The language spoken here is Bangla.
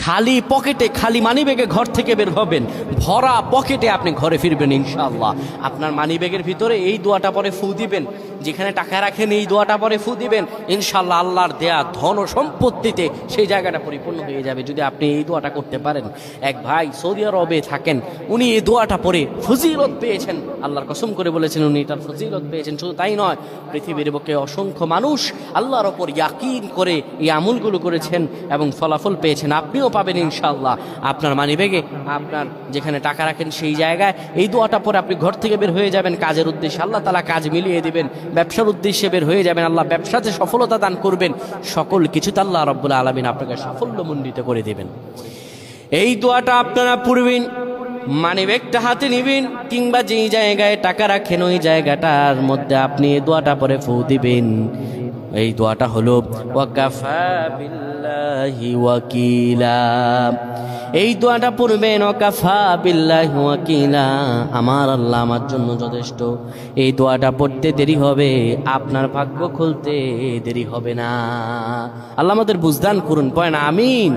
খালি পকেটে, খালি মানিব্যাগে ঘর থেকে বের হবেন, ভরা পকেটে আপনি ঘরে ফিরবেন ইনশাআল্লাহ। আপনার মানিব্যাগের ভিতরে এই দোয়াটা পরে ফু দিবেন, যেখানে টাকা রাখেন এই দোয়াটা পরে ফু দিবেন, ইনশাআল্লাহ আল্লাহর দেয়া ধন ও সম্পত্তিতে সেই জায়গাটা পরিপূর্ণ হয়ে যাবে যদি আপনি এই দোয়াটা করতে পারেন। এক ভাই সৌদি আরবে থাকেন, উনি এই দোয়াটা পরে ফজিলত পেয়েছেন, আল্লাহর কসম করে বলেছেন উনি এটার ফজিলত পেয়েছেন। শুধু তাই নয়, পৃথিবীর বুকে অসংখ্য মানুষ আল্লাহর ওপর ইয়াকিন করে এই আমলগুলো করেছেন এবং ফলাফল পেয়েছেন। আপনিও পাবেন ইনশাআল্লাহ। আপনার মানিব্যাগে, আপনার যেখানে টাকা রাখেন সেই জায়গায় এই দোয়াটা পরে আপনি ঘর থেকে বের হয়ে যাবেন কাজের উদ্দেশ্যে, আল্লাহ তাআলা কাজ মিলিয়ে দিবেন। ব্যবসার উদ্দেশ্যে বের হয়ে যাবেন, আল্লাহ ব্যবসাতে সফলতা দান করবেন। সকল কিছুতে আল্লাহ রাব্বুল আলামিন আপনাকে সাফল্যমণ্ডিত করে দেবেন। এই দোয়াটা আপনারা পড়বেন, মানিব্যাগটা হাতে নিবেন, কিংবা যেই জায়গায় টাকা রাখেন ওই জায়গাটার মধ্যে আপনি এই দোয়াটা পরে ফু দিবেন। এই দোয়াটা হলো ওয়াকাফা বিল্লাহি ওয়াকিলা। এই দোয়াটা পড়বেন, ওয়াকাফা বিল্লাহি ওয়াকিলা, আমার আল্লাহ আমার জন্য যথেষ্ট। এই দোয়াটা পড়তে দেরি হবে, আপনার ভাগ্য খুলতে দেরি হবে না। আল্লাহ আমাদের বুঝদান করুন, পড়েন আমিন।